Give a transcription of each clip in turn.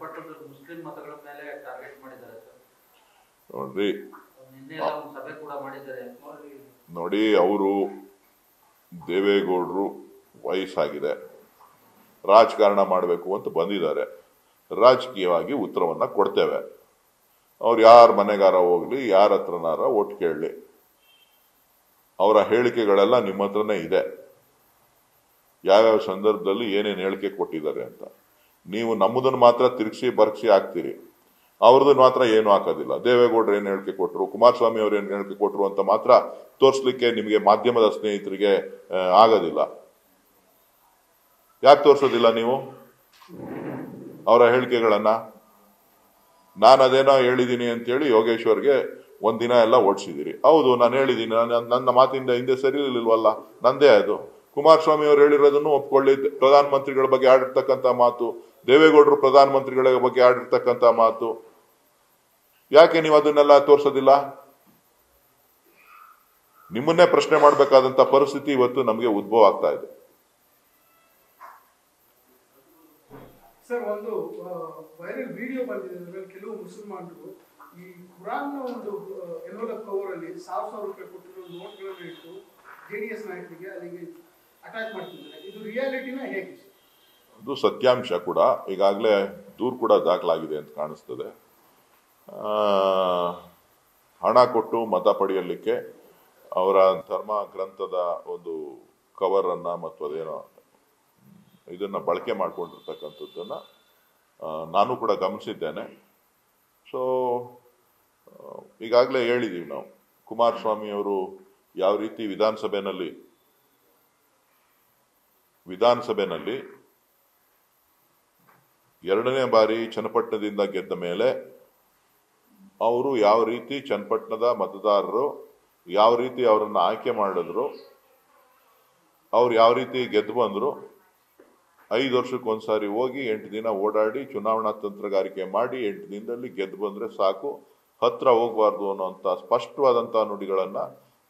ಚನ್ನಪಟ್ಟಣದ Muslim ಮತಗಳ ಮೇಲೆ target ಮಾಡಿದ್ದಾರೆ ಸರ್. ನೋಡ್ರಿ, ನಿನ್ನೆ ಒಂದು ಸಭೆ ಕೂಡ ಮಾಡಿದ್ದಾರೆ. ನೋಡಿ, ಅವರು ದೇವೇಗೌಡರು ವಯಸ್ಸಾಗಿದೆ, ರಾಜಕಾರಣ ಮಾಡಬೇಕು ಅಂತ ಬಂದಿದ್ದಾರೆ. ರಾಜಕೀಯವಾಗಿ ಉತ್ತರವನ್ನ ಕೊಡ್ತೇವೆ. ಅವ್ರು ಯಾರ ಮನೆಗಾರ ಹೋಗ್ಲಿ, ಯಾರ ಹತ್ರನಾರ ಓಟ್ ಕೇಳಲಿ, ಅವರ ಹೇಳಿಕೆಗಳೆಲ್ಲ ನಿಮ್ಮ ಹತ್ರನೇ ಇದೆ. ಯಾವ್ಯಾವ ಸಂದರ್ಭದಲ್ಲಿ ಏನೇನು ಹೇಳಿಕೆ ಕೊಟ್ಟಿದ್ದಾರೆ ಅಂತ. ನೀವು ನಮ್ಮದನ್ನು ಮಾತ್ರ ತಿರುಗಿಸಿ ಬರ್ಗಿಸಿ ಹಾಕ್ತೀರಿ, ಅವ್ರದನ್ನ ಮಾತ್ರ ಏನು ಹಾಕೋದಿಲ್ಲ. ದೇವೇಗೌಡರು ಏನು ಹೇಳಿಕೆ ಕೊಟ್ಟರು, ಕುಮಾರಸ್ವಾಮಿ ಅವ್ರು ಏನು ಹೇಳಿಕೆ ಕೊಟ್ಟರು ಅಂತ ಮಾತ್ರ ತೋರಿಸ್ಲಿಕ್ಕೆ ನಿಮಗೆ ಮಾಧ್ಯಮದ ಸ್ನೇಹಿತರಿಗೆ ಆಗೋದಿಲ್ಲ. ಯಾಕೆ ತೋರಿಸೋದಿಲ್ಲ ನೀವು ಅವರ ಹೇಳಿಕೆಗಳನ್ನ? ನಾನು ಅದೇನೋ ಹೇಳಿದ್ದೀನಿ ಅಂತೇಳಿ ಯೋಗೇಶ್ವರ್ಗೆ ಒಂದಿನ ಎಲ್ಲ ಓಡಿಸಿದಿರಿ. ಹೌದು, ನಾನು ಹೇಳಿದ್ದೀನಿ, ನನ್ನ ಮಾತಿಂದ ಹಿಂದೆ ಸರಿ ಇರ್ಲಿಲ್ವಲ್ಲ, ನಂದೇ ಅದು. ಕುಮಾರಸ್ವಾಮಿ ಅವರು ಹೇಳಿರೋದನ್ನು ಒಪ್ಕೊಳ್ಳಿ. ಪ್ರಧಾನ ಮಂತ್ರಿಗಳ ಬಗ್ಗೆ ಆಡಿರ್ತಕ್ಕಂಥ ಮಾತು, ದೇವೇಗೌಡರು ಪ್ರಧಾನ ಮಂತ್ರಿಗಳ ಬಗ್ಗೆ ಆಡಿರ್ತಕ್ಕಂಥ ಮಾತು, ಯಾಕೆ ನೀವು ಅದನ್ನೆಲ್ಲ ತೋರಿಸೋದಿಲ್ಲ? ನಿಮ್ಮನ್ನೇ ಪ್ರಶ್ನೆ ಮಾಡಬೇಕಾದಂತ ಪರಿಸ್ಥಿತಿ ಇವತ್ತು ನಮಗೆ ಉದ್ಭವ ಆಗ್ತಾ ಇದೆ. ಸರ್, ಒಂದು ವೈರಲ್ ವಿಡಿಯೋ ಬಂದಿದೆ. ಕೆಲವು ಮುಸಲ್ಮಾನರು ಈ ಕುರಾನ್ ಒಂದು ಎನ್ವಲಪ್ ಕವರ್ ಅಲ್ಲಿ 1,000 ರೂಪಾಯಿ ಕೊಟ್ಟಿರೋ ನೋಟ್ಗಳನ್ನು ಇಟ್ಟು ಜೆಡಿಎಸ್ ನಾಯಕರಿಗೆ ಅಲ್ಲಿಗೆ ಅಟ್ಯಾಕ್ ಮಾಡ್ತಿದ್ದಾರೆ. ಇದು ರಿಯಾಲಿಟಿನ ಹೇಗೆ? ಅದು ಸತ್ಯಾಂಶ ಕೂಡ. ಈಗಾಗಲೇ ದೂರು ಕೂಡ ದಾಖಲಾಗಿದೆ ಅಂತ ಕಾಣಿಸ್ತದೆ. ಹಣ ಕೊಟ್ಟು ಮತ ಪಡೆಯಲಿಕ್ಕೆ ಅವರ ಧರ್ಮ ಗ್ರಂಥದ ಒಂದು ಕವರ್ ಅನ್ನ ಮತ್ತು ಅದೇನೋ ಇದನ್ನ ಬಳಕೆ ಮಾಡ್ಕೊಂಡಿರ್ತಕ್ಕಂಥದ್ದನ್ನ ನಾನು ಕೂಡ ಗಮನಿಸಿದ್ದೇನೆ. ಸೊ ಈಗಾಗಲೇ ಹೇಳಿದೀವಿ ನಾವು, ಕುಮಾರಸ್ವಾಮಿ ಅವರು ಯಾವ ರೀತಿ ವಿಧಾನಸಭೆನಲ್ಲಿ 2ನೇ ಬಾರಿ ಚನ್ನಪಟ್ಟಣದಿಂದ ಗೆದ್ದ ಮೇಲೆ ಅವರು ಯಾವ ರೀತಿ ಚನ್ನಪಟ್ಟಣದ ಮತದಾರರು ಯಾವ ರೀತಿ ಅವರನ್ನು ಆಯ್ಕೆ ಮಾಡಿದ್ರು, ಅವ್ರು ಯಾವ ರೀತಿ ಗೆದ್ದು ಬಂದ್ರು, 5 ವರ್ಷಕ್ಕೊಂದ್ಸಾರಿ ಹೋಗಿ 8 ದಿನ ಓಡಾಡಿ ಚುನಾವಣಾ ತಂತ್ರಗಾರಿಕೆ ಮಾಡಿ 8 ದಿನದಲ್ಲಿ ಗೆದ್ದು ಬಂದ್ರೆ ಸಾಕು, ಹತ್ರ ಹೋಗಬಾರ್ದು ಅನ್ನೋಂಥ ಸ್ಪಷ್ಟವಾದಂತಹ ನುಡಿಗಳನ್ನ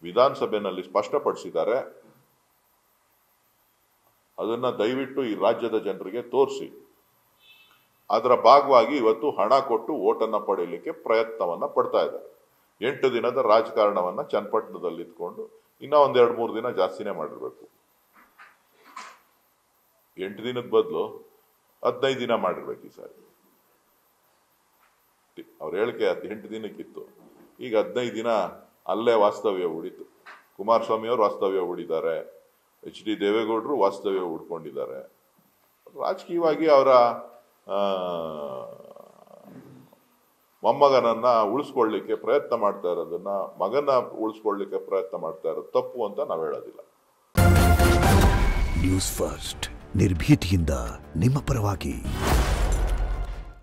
ವಿಧಾನಸಭೆಯಲ್ಲಿ ಸ್ಪಷ್ಟಪಡಿಸಿದ್ದಾರೆ. ಅದನ್ನ ದಯವಿಟ್ಟು ಈ ರಾಜ್ಯದ ಜನರಿಗೆ ತೋರಿಸಿ. ಅದರ ಭಾಗವಾಗಿ ಇವತ್ತು ಹಣ ಕೊಟ್ಟು ಓಟನ್ನ ಪಡೆಯಲಿಕ್ಕೆ ಪ್ರಯತ್ನವನ್ನ ಪಡ್ತಾ ಇದ್ದಾರೆ. 8 ದಿನದ ರಾಜಕಾರಣವನ್ನ ಚನ್ನಪಟ್ಟಣದಲ್ಲಿ ಇಟ್ಕೊಂಡು ಇನ್ನ 1-2-3 ದಿನ ಜಾಸ್ತಿನೇ ಮಾಡಿರ್ಬೇಕು. 8 ದಿನದ ಬದಲು 15 ದಿನ ಮಾಡಿರ್ಬೇಕು ಈ ಸಾರಿ. ಅವ್ರ ಹೇಳಿಕೆ 8 ದಿನಕ್ಕಿತ್ತು, ಈಗ 15 ದಿನ ಅಲ್ಲೇ ವಾಸ್ತವ್ಯ ಹೂಡಿತು. ಕುಮಾರಸ್ವಾಮಿ ಅವರು ವಾಸ್ತವ್ಯ ಹೂಡಿದ್ದಾರೆ, HD ದೇವೇಗೌಡರು ವಾಸ್ತವ್ಯ ಹೂಡ್ಕೊಂಡಿದ್ದಾರೆ. ರಾಜಕೀಯವಾಗಿ ಅವರ ಮೊಮ್ಮಗನನ್ನ ಉಳಿಸ್ಕೊಳ್ಳಿಕ್ಕೆ ಪ್ರಯತ್ನ ಮಾಡ್ತಾ ಇರೋದನ್ನ, ಮಗನ ಉಳಿಸ್ಕೊಳ್ಳಿಕ್ಕೆ ಪ್ರಯತ್ನ ಮಾಡ್ತಾ ಇರೋದು ತಪ್ಪು ಅಂತ ನಾವು ಹೇಳೋದಿಲ್ಲ. ನ್ಯೂಸ್ ಫಸ್ಟ್, ನಿರ್ಭೀತಿಯಿಂದ ನಿಮ್ಮ ಪರವಾಗಿ.